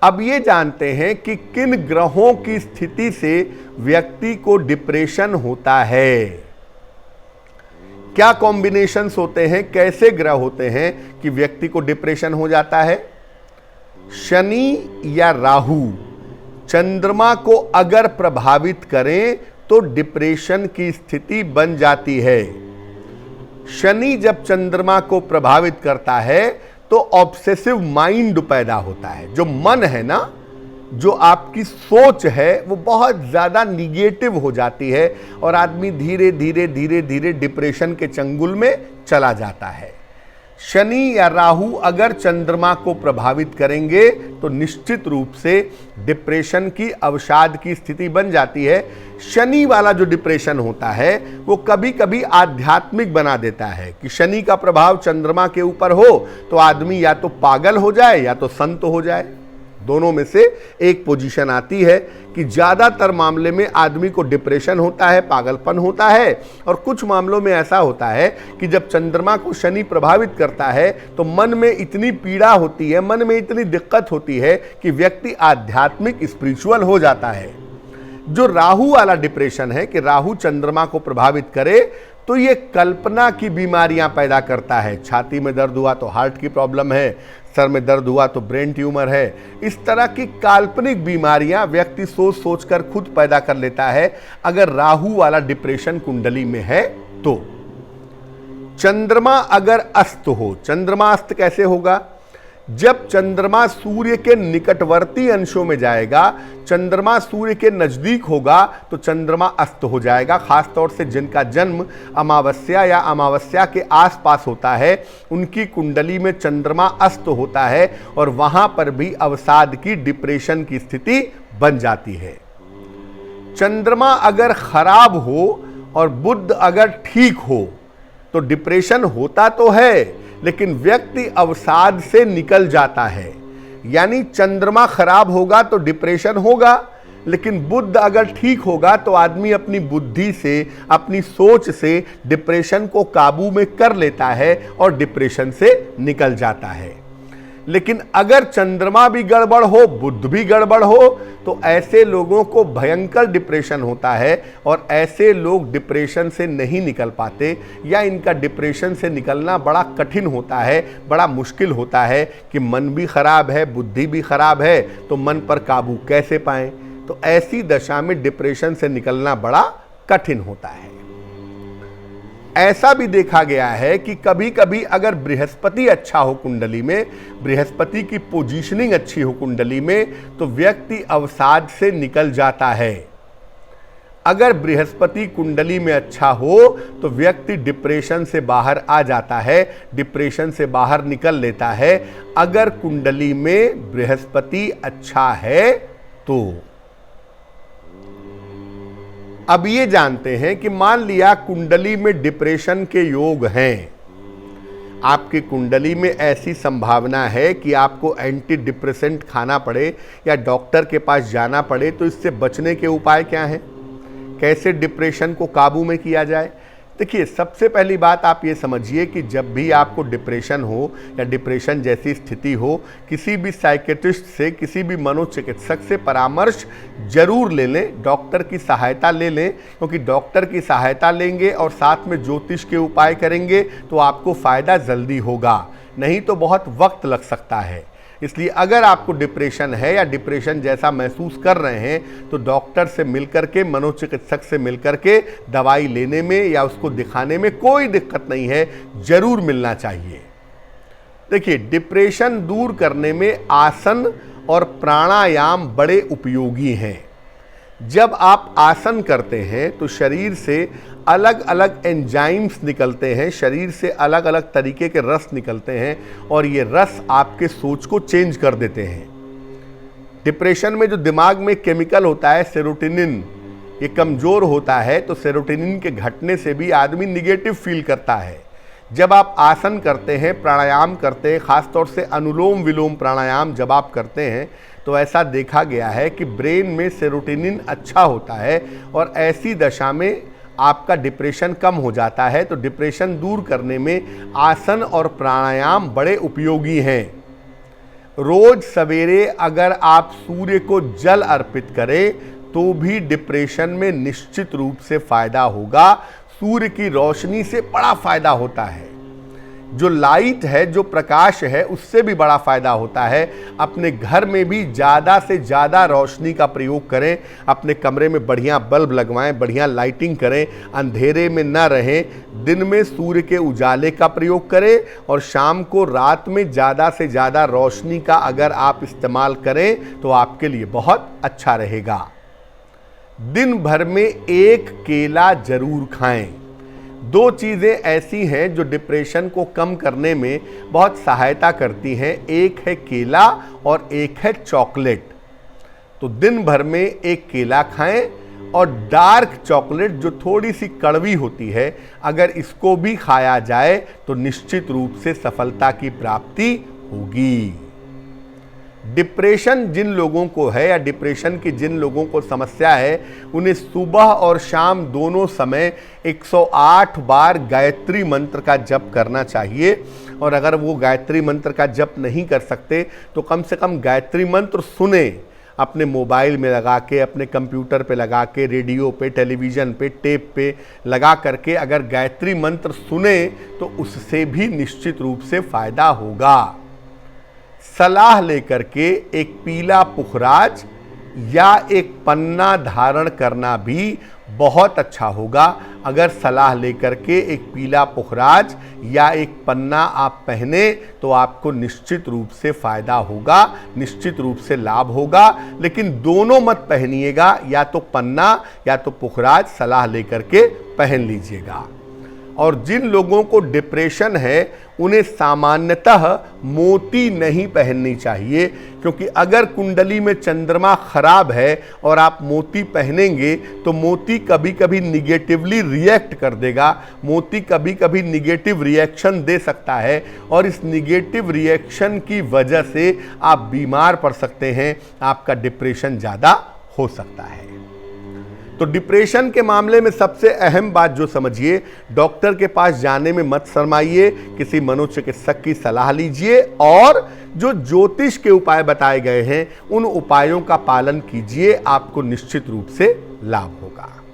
अब ये जानते हैं कि किन ग्रहों की स्थिति से व्यक्ति को डिप्रेशन होता है, क्या कॉम्बिनेशंस होते हैं, कैसे ग्रह होते हैं कि व्यक्ति को डिप्रेशन हो जाता है। शनि या राहु चंद्रमा को अगर प्रभावित करें तो डिप्रेशन की स्थिति बन जाती है। शनि जब चंद्रमा को प्रभावित करता है तो ऑब्सेसिव माइंड पैदा होता है। जो मन है ना, जो आपकी सोच है, वो बहुत ज्यादा निगेटिव हो जाती है और आदमी धीरे धीरे धीरे धीरे डिप्रेशन के चंगुल में चला जाता है। शनि या राहु अगर चंद्रमा को प्रभावित करेंगे तो निश्चित रूप से डिप्रेशन की अवसाद की स्थिति बन जाती है। शनि वाला जो डिप्रेशन होता है वो कभी कभी आध्यात्मिक बना देता है कि शनि का प्रभाव चंद्रमा के ऊपर हो तो आदमी या तो पागल हो जाए या तो संत हो जाए। दोनों में से एक पोजीशन आती है कि ज्यादातर मामले में आदमी को डिप्रेशन होता है, पागलपन होता है, और कुछ मामलों में ऐसा होता है कि जब चंद्रमा को शनि प्रभावित करता है तो मन में इतनी पीड़ा होती है, मन में इतनी दिक्कत होती है कि व्यक्ति आध्यात्मिक स्पिरिचुअल हो जाता है। जो राहु वाला डिप्रेशन है कि राहु चंद्रमा को प्रभावित करे तो ये कल्पना की बीमारियां पैदा करता है। छाती में दर्द हुआ तो हार्ट की प्रॉब्लम है, सर में दर्द हुआ तो ब्रेन ट्यूमर है। इस तरह की काल्पनिक बीमारियां व्यक्ति सोच सोचकर खुद पैदा कर लेता है अगर राहु वाला डिप्रेशन कुंडली में है तो। चंद्रमा अगर अस्त हो, चंद्रमा अस्त कैसे होगा? जब चंद्रमा सूर्य के निकटवर्ती अंशों में जाएगा, चंद्रमा सूर्य के नजदीक होगा तो चंद्रमा अस्त हो जाएगा। खासतौर से जिनका जन्म अमावस्या या अमावस्या के आसपास होता है उनकी कुंडली में चंद्रमा अस्त होता है और वहां पर भी अवसाद की, डिप्रेशन की स्थिति बन जाती है। चंद्रमा अगर खराब हो और बुध अगर ठीक हो तो डिप्रेशन होता तो है लेकिन व्यक्ति अवसाद से निकल जाता है। यानी चंद्रमा खराब होगा तो डिप्रेशन होगा, लेकिन बुध अगर ठीक होगा तो आदमी अपनी बुद्धि से, अपनी सोच से डिप्रेशन को काबू में कर लेता है और डिप्रेशन से निकल जाता है। लेकिन अगर चंद्रमा भी गड़बड़ हो, बुध भी गड़बड़ हो तो ऐसे लोगों को भयंकर डिप्रेशन होता है और ऐसे लोग डिप्रेशन से नहीं निकल पाते या इनका डिप्रेशन से निकलना बड़ा कठिन होता है, बड़ा मुश्किल होता है कि मन भी खराब है, बुद्धि भी खराब है तो मन पर काबू कैसे पाएं। तो ऐसी दशा में डिप्रेशन से निकलना बड़ा कठिन होता है। ऐसा भी देखा गया है कि कभी कभी अगर बृहस्पति अच्छा हो कुंडली में, बृहस्पति की पोजीशनिंग अच्छी हो कुंडली में तो व्यक्ति अवसाद से निकल जाता है। अगर बृहस्पति कुंडली में अच्छा हो तो व्यक्ति डिप्रेशन से बाहर आ जाता है, डिप्रेशन से बाहर निकल लेता है अगर कुंडली में बृहस्पति अच्छा है तो। अब ये जानते हैं कि मान लिया कुंडली में डिप्रेशन के योग हैं, आपकी कुंडली में ऐसी संभावना है कि आपको एंटी डिप्रेसेंट खाना पड़े या डॉक्टर के पास जाना पड़े, तो इससे बचने के उपाय क्या हैं? कैसे डिप्रेशन को काबू में किया जाए? देखिए, सबसे पहली बात आप ये समझिए कि जब भी आपको डिप्रेशन हो या डिप्रेशन जैसी स्थिति हो, किसी भी साइकेट्रिस्ट से, किसी भी मनोचिकित्सक से परामर्श जरूर ले लें, डॉक्टर की सहायता ले लें, क्योंकि डॉक्टर की सहायता लेंगे और साथ में ज्योतिष के उपाय करेंगे तो आपको फ़ायदा जल्दी होगा, नहीं तो बहुत वक्त लग सकता है। इसलिए अगर आपको डिप्रेशन है या डिप्रेशन जैसा महसूस कर रहे हैं तो डॉक्टर से मिलकर के, मनोचिकित्सक से मिलकर के दवाई लेने में या उसको दिखाने में कोई दिक्कत नहीं है, जरूर मिलना चाहिए। देखिए, डिप्रेशन दूर करने में आसन और प्राणायाम बड़े उपयोगी हैं। जब आप आसन करते हैं तो शरीर से अलग अलग एंजाइम्स निकलते हैं, शरीर से अलग अलग तरीके के रस निकलते हैं और ये रस आपके सोच को चेंज कर देते हैं। डिप्रेशन में जो दिमाग में केमिकल होता है सेरोटोनिन, ये कमज़ोर होता है, तो सेरोटोनिन के घटने से भी आदमी निगेटिव फील करता है। जब आप आसन करते हैं, प्राणायाम करते हैं, ख़ासतौर से अनुलोम विलोम प्राणायाम जब आप करते हैं तो ऐसा देखा गया है कि ब्रेन में सेरोटोनिन अच्छा होता है और ऐसी दशा में आपका डिप्रेशन कम हो जाता है। तो डिप्रेशन दूर करने में आसन और प्राणायाम बड़े उपयोगी हैं। रोज सवेरे अगर आप सूर्य को जल अर्पित करें तो भी डिप्रेशन में निश्चित रूप से फायदा होगा। सूर्य की रोशनी से बड़ा फायदा होता है, जो लाइट है, जो प्रकाश है, उससे भी बड़ा फायदा होता है। अपने घर में भी ज़्यादा से ज़्यादा रोशनी का प्रयोग करें, अपने कमरे में बढ़िया बल्ब लगवाएं, बढ़िया लाइटिंग करें, अंधेरे में न रहें। दिन में सूर्य के उजाले का प्रयोग करें और शाम को रात में ज़्यादा से ज़्यादा रोशनी का अगर आप इस्तेमाल करें तो आपके लिए बहुत अच्छा रहेगा। दिन भर में एक केला जरूर खाएं। दो चीज़ें ऐसी हैं जो डिप्रेशन को कम करने में बहुत सहायता करती हैं, एक है केला और एक है चॉकलेट। तो दिन भर में एक केला खाएं और डार्क चॉकलेट जो थोड़ी सी कड़वी होती है, अगर इसको भी खाया जाए तो निश्चित रूप से सफलता की प्राप्ति होगी। डिप्रेशन जिन लोगों को है या डिप्रेशन की जिन लोगों को समस्या है, उन्हें सुबह और शाम दोनों समय 108 बार गायत्री मंत्र का जप करना चाहिए। और अगर वो गायत्री मंत्र का जप नहीं कर सकते तो कम से कम गायत्री मंत्र सुने, अपने मोबाइल में लगा के, अपने कंप्यूटर पे लगा के, रेडियो पे, टेलीविज़न पे, टेप पे लगा करके अगर गायत्री मंत्र सुने तो उससे भी निश्चित रूप से फ़ायदा होगा। सलाह लेकर के एक पीला पुखराज या एक पन्ना धारण करना भी बहुत अच्छा होगा। अगर सलाह लेकर के एक पीला पुखराज या एक पन्ना आप पहने तो आपको निश्चित रूप से फ़ायदा होगा, निश्चित रूप से लाभ होगा। लेकिन दोनों मत पहनिएगा, या तो पन्ना या तो पुखराज सलाह लेकर के पहन लीजिएगा। और जिन लोगों को डिप्रेशन है उन्हें सामान्यतः मोती नहीं पहननी चाहिए, क्योंकि अगर कुंडली में चंद्रमा खराब है और आप मोती पहनेंगे तो मोती कभी कभी निगेटिवली रिएक्ट कर देगा, मोती कभी कभी निगेटिव रिएक्शन दे सकता है और इस निगेटिव रिएक्शन की वजह से आप बीमार पड़ सकते हैं, आपका डिप्रेशन ज़्यादा हो सकता है। तो डिप्रेशन के मामले में सबसे अहम बात जो समझिए, डॉक्टर के पास जाने में मत शर्माइए, किसी मनोचिकित्सक की सलाह लीजिए और जो ज्योतिष के उपाय बताए गए हैं उन उपायों का पालन कीजिए, आपको निश्चित रूप से लाभ होगा।